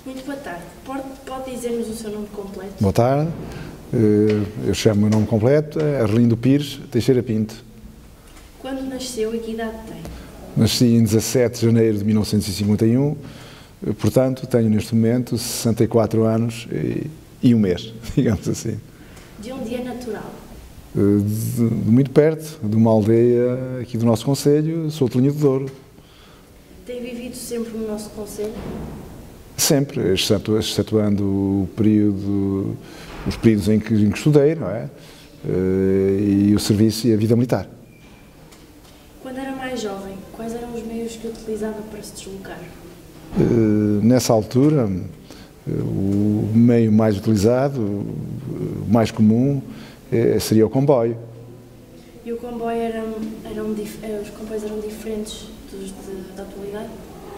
Muito boa tarde. Pode dizer-nos o seu nome completo? Boa tarde. Eu chamo o meu nome completo, é Arlindo Pires Teixeira Pinto. Quando nasceu e que idade tem? Nasci em 17 de janeiro de 1951, portanto tenho neste momento 64 anos e um mês, digamos assim. De onde é natural? De muito perto, de uma aldeia aqui do nosso concelho, sou de Linha de Douro. Tem vivido sempre no nosso concelho? Sempre, excetuando os períodos em que estudei, não é? E o serviço e a vida militar. Quando era mais jovem, quais eram os meios que utilizava para se deslocar? Nessa altura, o meio mais utilizado, o mais comum, seria o comboio. E o comboio os comboios eram diferentes dos da atualidade?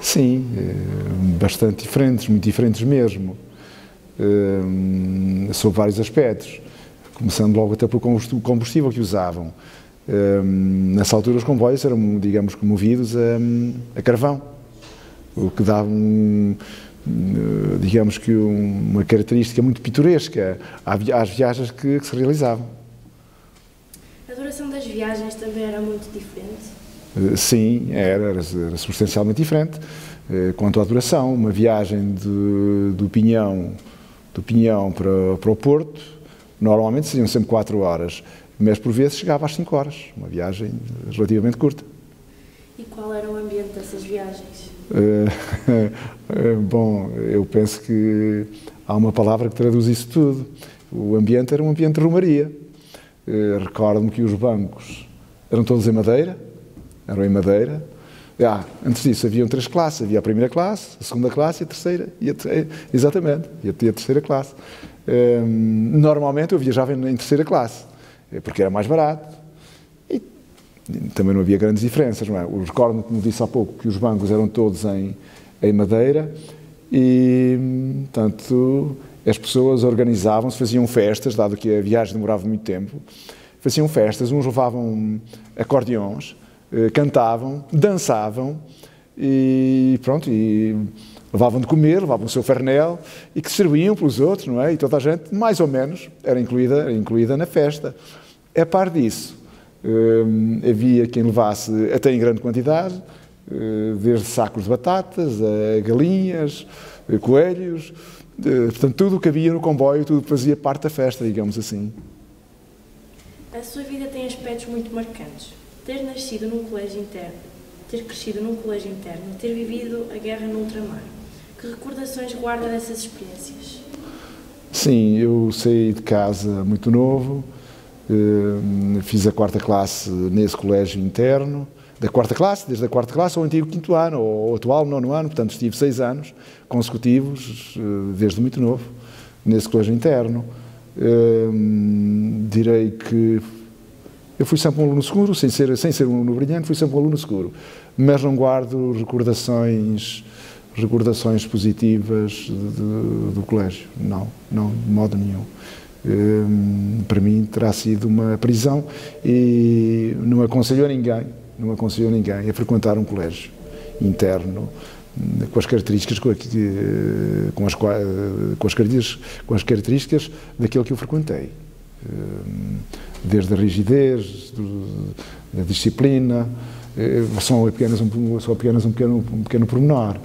Sim, bastante diferentes, muito diferentes mesmo, sob vários aspectos, começando logo até pelo combustível que usavam. Nessa altura os comboios eram, digamos, movidos a carvão, o que dava, digamos que uma característica muito pitoresca às viagens que se realizavam. A duração das viagens também era muito diferente? Sim, era substancialmente diferente. Quanto à duração, uma viagem do Pinhão para o Porto, normalmente seriam sempre 4 horas, mas por vezes chegava às 5 horas, uma viagem relativamente curta. E qual era o ambiente dessas viagens? Bom, eu penso que há uma palavra que traduz isso tudo. O ambiente era um ambiente de romaria. Recordo-me que os bancos eram todos em madeira, antes disso haviam 3 classes, havia a primeira classe, a segunda classe e a terceira, exatamente, e a terceira classe. Normalmente eu viajava em terceira classe, porque era mais barato e também não havia grandes diferenças, não é? Recordo-me, como disse há pouco, que os bancos eram todos em madeira e, portanto, as pessoas organizavam-se, faziam festas, dado que a viagem demorava muito tempo, faziam festas, uns levavam acordeões, cantavam, dançavam e pronto, e levavam de comer, levavam o seu fernel e que distribuíam pelos outros, não é? E toda a gente, mais ou menos, era incluída na festa. A par disso, havia quem levasse até em grande quantidade, desde sacos de batatas, a galinhas, coelhos, portanto, tudo o que havia no comboio, tudo fazia parte da festa, digamos assim. A sua vida tem aspectos muito marcantes. Ter nascido num colégio interno, ter crescido num colégio interno, ter vivido a guerra no ultramar. Que recordações guarda dessas experiências? Sim, eu saí de casa muito novo, fiz a 4ª classe nesse colégio interno, desde a 4ª classe ao antigo 5º ano, ou atual 9º ano, portanto estive 6 anos consecutivos, desde muito novo, nesse colégio interno. Direi que eu fui sempre um aluno seguro, sem ser um aluno brilhante, fui sempre um aluno seguro, mas não guardo recordações positivas do colégio, não, de modo nenhum. Para mim terá sido uma prisão e não aconselho a ninguém a frequentar um colégio interno com as características daquele que eu frequentei. Desde a rigidez, da disciplina, são apenas um pequeno pormenor.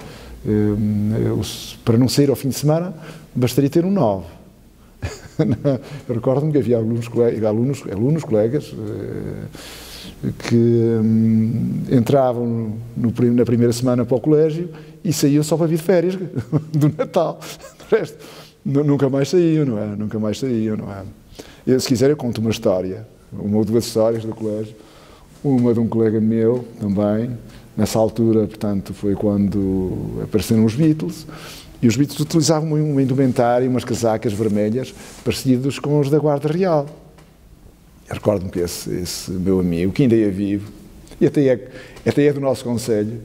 Para não sair ao fim de semana, bastaria ter um 9. Eu recordo-me que havia alunos, colegas, que entravam na primeira semana para o colégio e saíam só para vir de férias do Natal. De resto, nunca mais saíam, não é? Se quiser, eu conto uma ou 2 histórias do colégio. Uma de um colega meu, também. Nessa altura, portanto, foi quando apareceram os Beatles. E os Beatles utilizavam uma indumentária, umas casacas vermelhas, parecidos com os da Guarda Real. Eu recordo-me que esse meu amigo, que ainda é vivo, e até é do nosso concelho,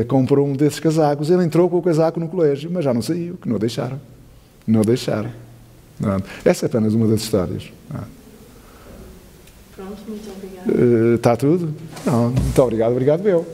comprou um desses casacos. Ele entrou com o casaco no colégio, mas já não saiu, que não o deixaram. Essa é apenas uma das histórias. Pronto, muito obrigado. Está tudo? Não, muito obrigado eu.